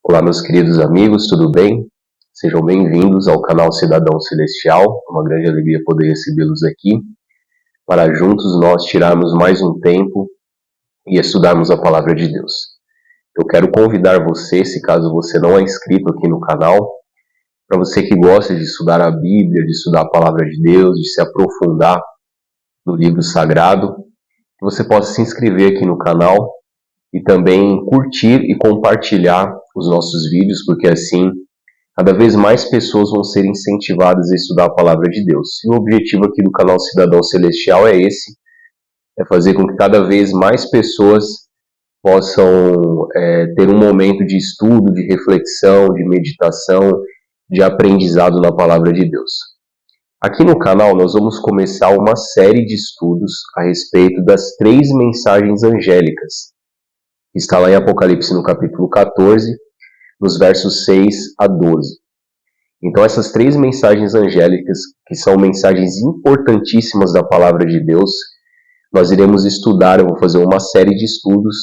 Olá, meus queridos amigos, tudo bem? Sejam bem-vindos ao canal Cidadão Celestial. É uma grande alegria poder recebê-los aqui, para juntos nós tirarmos mais um tempo e estudarmos a Palavra de Deus. Eu quero convidar você, se caso você não é inscrito aqui no canal, para você que gosta de estudar a Bíblia, de estudar a Palavra de Deus, de se aprofundar no livro sagrado, que você possa se inscrever aqui no canal e também curtir e compartilhar os nossos vídeos, porque assim cada vez mais pessoas vão ser incentivadas a estudar a Palavra de Deus. E o objetivo aqui do canal Cidadão Celestial é esse, é fazer com que cada vez mais pessoas possam ter um momento de estudo, de reflexão, de meditação, de aprendizado na Palavra de Deus. Aqui no canal nós vamos começar uma série de estudos a respeito das 3 mensagens angélicas, que está lá em Apocalipse no capítulo 14, nos versos 6 a 12. Então essas 3 mensagens angélicas, que são mensagens importantíssimas da Palavra de Deus, nós iremos estudar. Eu vou fazer uma série de estudos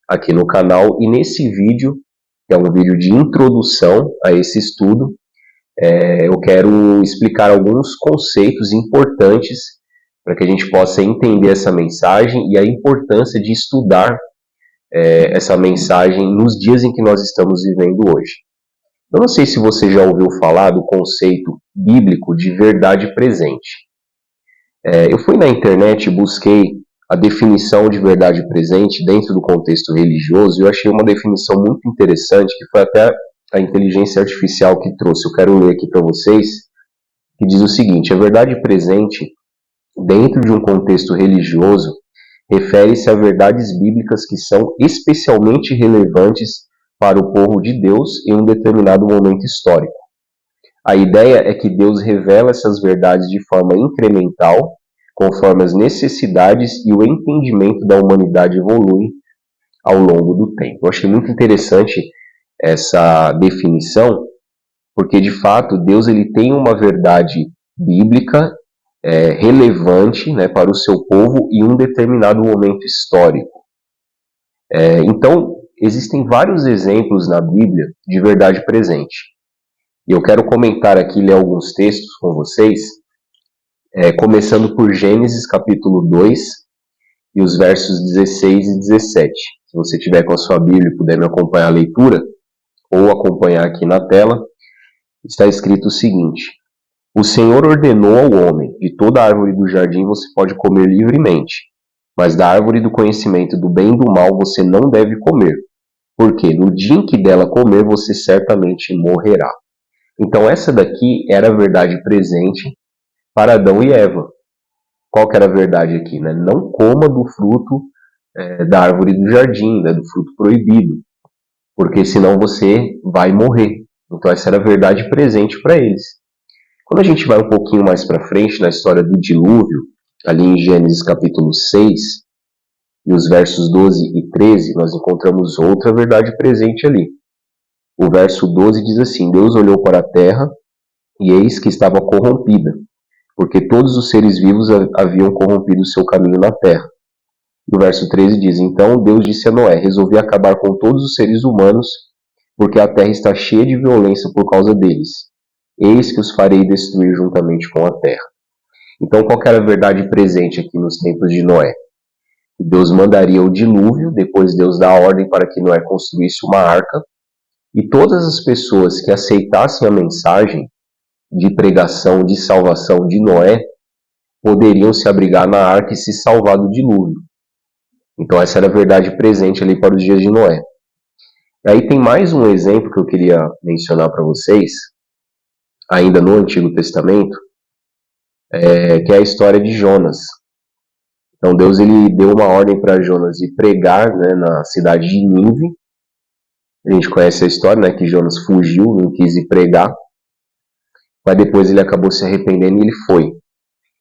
aqui no canal, e nesse vídeo, que é um vídeo de introdução a esse estudo, eu quero explicar alguns conceitos importantes para que a gente possa entender essa mensagem e a importância de estudar essa mensagem nos dias em que nós estamos vivendo hoje. Eu não sei se você já ouviu falar do conceito bíblico de verdade presente. Eu fui na internet e busquei a definição de verdade presente dentro do contexto religioso, e eu achei uma definição muito interessante, que foi até a inteligência artificial que trouxe. Eu quero ler aqui para vocês, que diz o seguinte: a verdade presente, dentro de um contexto religioso, refere-se a verdades bíblicas que são especialmente relevantes para o povo de Deus em um determinado momento histórico. A ideia é que Deus revela essas verdades de forma incremental, conforme as necessidades e o entendimento da humanidade evoluem ao longo do tempo. Eu achei muito interessante essa definição, porque de fato Deus ele tem uma verdade bíblica relevante, né, para o seu povo em um determinado momento histórico. Então, existem vários exemplos na Bíblia de verdade presente. E eu quero comentar aqui, ler alguns textos com vocês, começando por Gênesis capítulo 2 e os versos 16 e 17. Se você tiver com a sua Bíblia e puder me acompanhar a leitura, ou acompanhar aqui na tela, está escrito o seguinte: o Senhor ordenou ao homem: de toda árvore do jardim você pode comer livremente, mas da árvore do conhecimento do bem e do mal você não deve comer, porque no dia em que dela comer você certamente morrerá. Então essa daqui era a verdade presente para Adão e Eva. Qual que era a verdade aqui, né? Não coma do fruto da árvore do jardim, né? Do fruto proibido, porque senão você vai morrer. Então essa era a verdade presente para eles. Quando a gente vai um pouquinho mais para frente na história do dilúvio, ali em Gênesis capítulo 6, e os versos 12 e 13, nós encontramos outra verdade presente ali. O verso 12 diz assim: Deus olhou para a terra, e eis que estava corrompida, porque todos os seres vivos haviam corrompido o seu caminho na terra. E o verso 13 diz: então Deus disse a Noé: resolvi acabar com todos os seres humanos, porque a terra está cheia de violência por causa deles. Eis que os farei destruir juntamente com a terra. Então, qual era a verdade presente aqui nos tempos de Noé? Deus mandaria o dilúvio, depois Deus dá a ordem para que Noé construísse uma arca, e todas as pessoas que aceitassem a mensagem de pregação, de salvação de Noé, poderiam se abrigar na arca e se salvar do dilúvio. Então essa era a verdade presente ali para os dias de Noé. Aí tem mais um exemplo que eu queria mencionar para vocês, ainda no Antigo Testamento, que é a história de Jonas. Então Deus ele deu uma ordem para Jonas ir pregar, né, na cidade de Nínive. A gente conhece a história, né, que Jonas fugiu, não quis ir pregar, mas depois ele acabou se arrependendo e ele foi.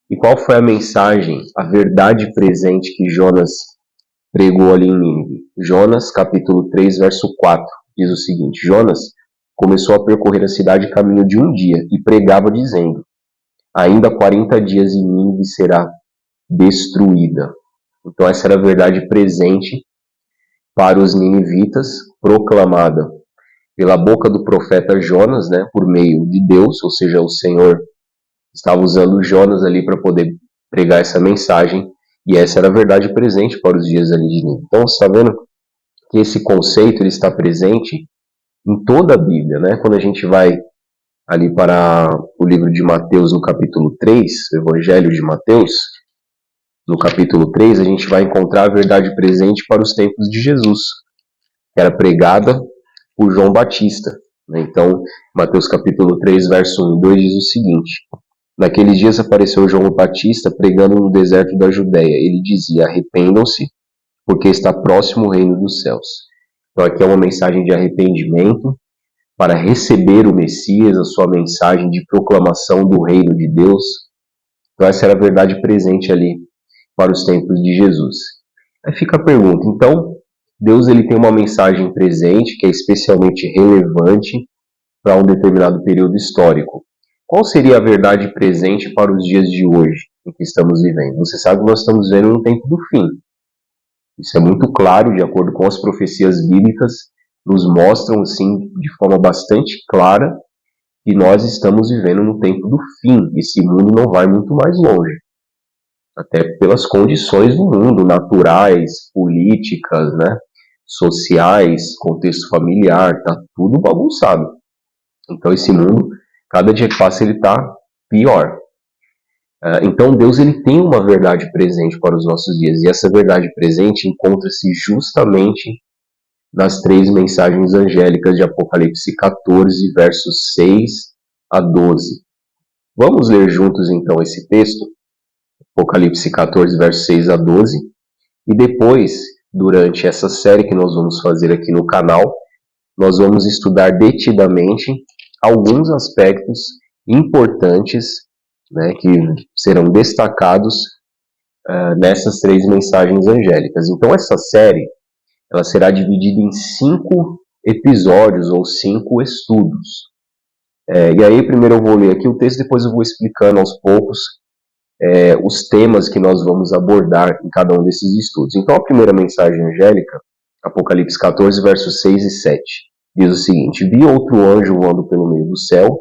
E qual foi a mensagem, a verdade presente que Jonas pregou ali em Nínive? Jonas, capítulo 3, verso 4, diz o seguinte: Jonas começou a percorrer a cidade caminho de um dia e pregava dizendo: ainda 40 dias e Nínive será destruída. Então essa era a verdade presente para os ninivitas, proclamada pela boca do profeta Jonas, né, por meio de Deus, ou seja, o Senhor estava usando Jonas ali para poder pregar essa mensagem, e essa era a verdade presente para os dias ali de Nínive. Então você está vendo que esse conceito ele está presente em toda a Bíblia, né? Quando a gente vai ali para o livro de Mateus no capítulo 3, o Evangelho de Mateus, no capítulo 3, a gente vai encontrar a verdade presente para os tempos de Jesus, que era pregada por João Batista. Então, Mateus capítulo 3, verso 1 e 2 diz o seguinte: Naqueles dias apareceu João Batista pregando no deserto da Judéia. Ele dizia: arrependam-se, porque está próximo o reino dos céus. Então aqui é uma mensagem de arrependimento para receber o Messias, a sua mensagem de proclamação do reino de Deus. Então essa era a verdade presente ali para os tempos de Jesus. Aí fica a pergunta, então Deus ele tem uma mensagem presente que é especialmente relevante para um determinado período histórico. Qual seria a verdade presente para os dias de hoje em que estamos vivendo? Você sabe que nós estamos vivendo um tempo do fim. Isso é muito claro, de acordo com as profecias bíblicas, nos mostram, assim, de forma bastante clara, que nós estamos vivendo no tempo do fim. Esse mundo não vai muito mais longe. Até pelas condições do mundo, naturais, políticas, né, sociais, contexto familiar, tá tudo bagunçado. Então esse mundo, cada dia que passa, ele está pior. Então Deus ele tem uma verdade presente para os nossos dias, e essa verdade presente encontra-se justamente nas 3 mensagens angélicas de Apocalipse 14, versos 6 a 12. Vamos ler juntos então esse texto, Apocalipse 14, versos 6 a 12, e depois, durante essa série que nós vamos fazer aqui no canal, nós vamos estudar detidamente alguns aspectos importantes, né, que serão destacados nessas 3 mensagens angélicas. Então essa série ela será dividida em 5 episódios ou 5 estudos. E aí primeiro eu vou ler aqui o texto, depois eu vou explicando aos poucos os temas que nós vamos abordar em cada um desses estudos. Então a primeira mensagem angélica, Apocalipse 14, versos 6 e 7, diz o seguinte: Vi outro anjo voando pelo meio do céu,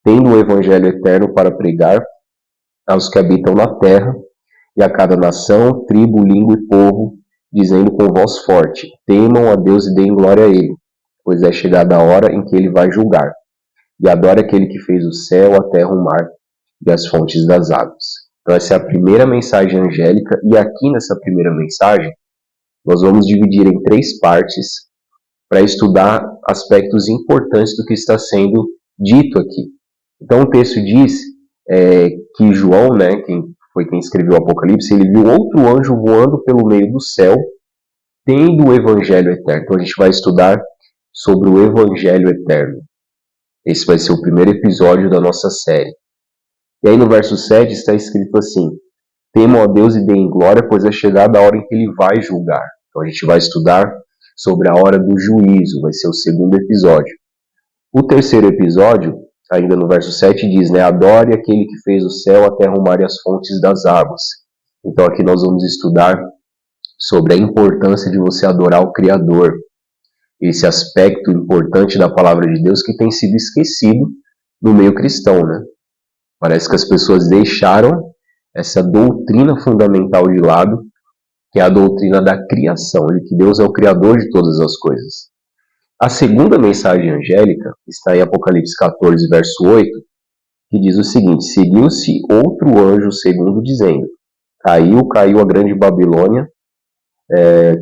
tendo o evangelho eterno para pregar aos que habitam na terra, e a cada nação, tribo, língua e povo, dizendo com voz forte: temam a Deus e deem glória a Ele, pois é chegada a hora em que Ele vai julgar. E adore aquele que fez o céu, a terra, o mar e as fontes das águas. Então essa é a primeira mensagem angélica, e aqui nessa primeira mensagem, nós vamos dividir em 3 partes para estudar aspectos importantes do que está sendo dito aqui. Então o texto diz que João, né, quem escreveu o Apocalipse, ele viu outro anjo voando pelo meio do céu, tendo o Evangelho eterno. Então a gente vai estudar sobre o Evangelho eterno. Esse vai ser o primeiro episódio da nossa série. E aí no verso 7 está escrito assim: temam a Deus e deem glória, pois é chegada a hora em que Ele vai julgar. Então a gente vai estudar sobre a hora do juízo, vai ser o segundo episódio. O terceiro episódio, ainda no verso 7, diz, né, adore aquele que fez o céu, a terra, o mar e as fontes das águas. Então aqui nós vamos estudar sobre a importância de você adorar o Criador. Esse aspecto importante da palavra de Deus que tem sido esquecido no meio cristão, né? Parece que as pessoas deixaram essa doutrina fundamental de lado, que é a doutrina da criação, de que Deus é o Criador de todas as coisas. A segunda mensagem angélica está em Apocalipse 14, verso 8, que diz o seguinte: seguiu-se outro anjo segundo, dizendo: caiu a grande Babilônia,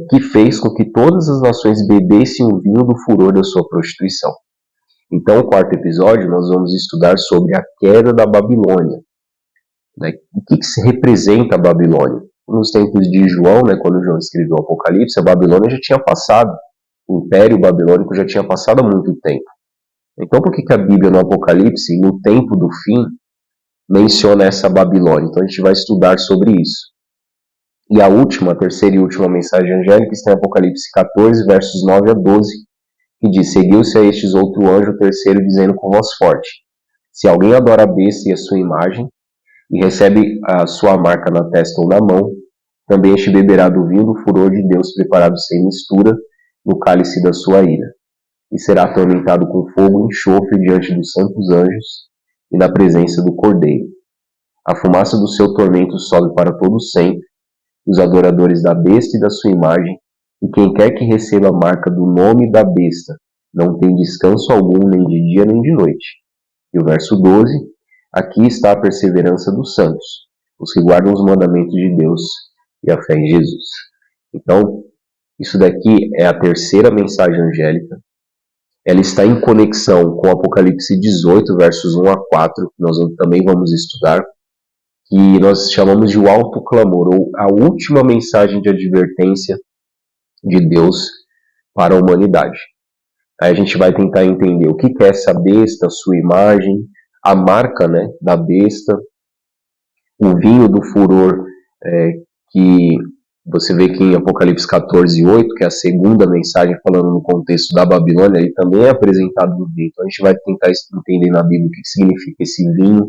que fez com que todas as nações bebessem o vinho do furor da sua prostituição. Então, no quarto episódio, nós vamos estudar sobre a queda da Babilônia. Né? O que se representa a Babilônia? Nos tempos de João, né, quando João escreveu o Apocalipse, a Babilônia já tinha passado. O Império Babilônico já tinha passado há muito tempo. Então, por que a Bíblia no Apocalipse, no tempo do fim, menciona essa Babilônia? Então, a gente vai estudar sobre isso. E a terceira e última mensagem angélica está em Apocalipse 14, versos 9 a 12, que diz: seguiu-se a estes outro anjo, o terceiro, dizendo com voz forte: se alguém adora a besta e a sua imagem, e recebe a sua marca na testa ou na mão, também este beberá do vinho do furor de Deus, preparado sem mistura, no cálice da sua ira. e será atormentado com fogo e enxofre diante dos santos anjos e na presença do Cordeiro. A fumaça do seu tormento sobe para todo sempre. Os adoradores da besta e da sua imagem, e quem quer que receba a marca do nome da besta, não tem descanso algum, nem de dia nem de noite. E o verso 12, aqui está a perseverança dos santos, os que guardam os mandamentos de Deus e a fé em Jesus. Então, isso daqui é a terceira mensagem angélica. Ela está em conexão com Apocalipse 18, versos 1 a 4, que nós também vamos estudar, que nós chamamos de o alto clamor, ou a última mensagem de advertência de Deus para a humanidade. Aí a gente vai tentar entender o que é essa besta, a sua imagem, a marca, né, da besta, o vinho do furor, que você vê que em Apocalipse 14, 8, que é a segunda mensagem falando no contexto da Babilônia, ele também é apresentado no vinho. Então a gente vai tentar entender na Bíblia o que significa esse vinho.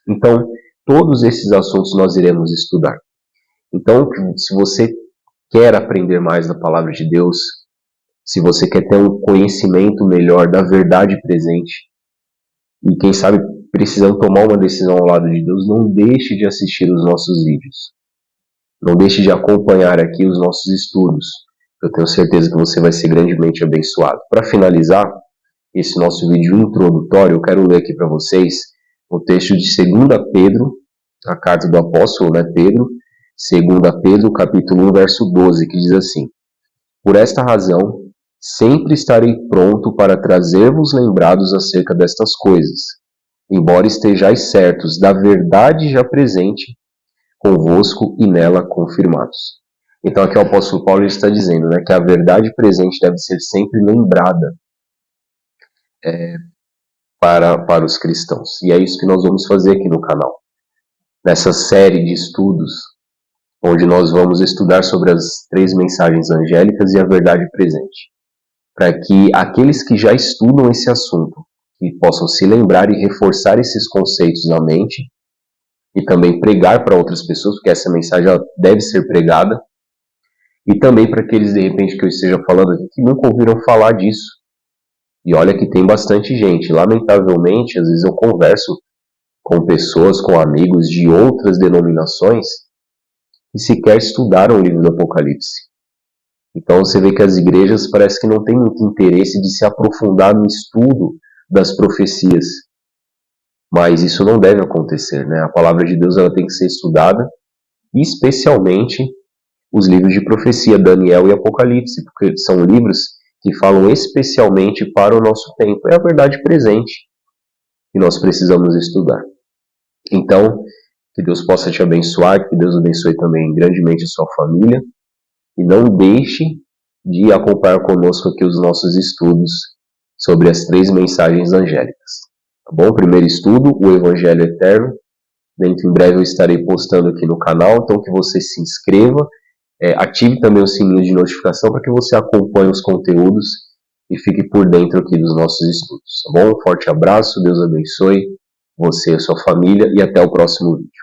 Então, todos esses assuntos nós iremos estudar. Então, se você quer aprender mais da palavra de Deus, se você quer ter um conhecimento melhor da verdade presente, e quem sabe precisando tomar uma decisão ao lado de Deus, não deixe de assistir os nossos vídeos. Não deixe de acompanhar aqui os nossos estudos. Eu tenho certeza que você vai ser grandemente abençoado. Para finalizar esse nosso vídeo introdutório, eu quero ler aqui para vocês o texto de 2 Pedro, a carta do apóstolo, né, Pedro, 2 Pedro, capítulo 1, verso 12, que diz assim: Por esta razão, sempre estarei pronto para trazer-vos lembrados acerca destas coisas, embora estejais certos da verdade já presente convosco e nela confirmados. Então aqui o apóstolo Paulo está dizendo, né, que a verdade presente deve ser sempre lembrada para os cristãos. E é isso que nós vamos fazer aqui no canal. Nessa série de estudos, onde nós vamos estudar sobre as 3 mensagens angélicas e a verdade presente. Para que aqueles que já estudam esse assunto, que possam se lembrar e reforçar esses conceitos na mente, e também pregar para outras pessoas, porque essa mensagem deve ser pregada, e também para aqueles, de repente, que eu esteja falando aqui, que nunca ouviram falar disso. E olha que tem bastante gente. Lamentavelmente, às vezes eu converso com pessoas, com amigos de outras denominações, que sequer estudaram o livro do Apocalipse. Então você vê que as igrejas parece que não têm muito interesse de se aprofundar no estudo das profecias. Mas isso não deve acontecer, né? A palavra de Deus ela tem que ser estudada, especialmente os livros de profecia, Daniel e Apocalipse, porque são livros que falam especialmente para o nosso tempo. É a verdade presente que nós precisamos estudar. Então, que Deus possa te abençoar, que Deus abençoe também grandemente a sua família, e não deixe de acompanhar conosco aqui os nossos estudos sobre as 3 mensagens angélicas. Tá bom? Primeiro estudo, o Evangelho Eterno. Dentro em breve eu estarei postando aqui no canal, então que você se inscreva, ative também o sininho de notificação para que você acompanhe os conteúdos e fique por dentro aqui dos nossos estudos. Tá bom? Um forte abraço, Deus abençoe você e a sua família e até o próximo vídeo.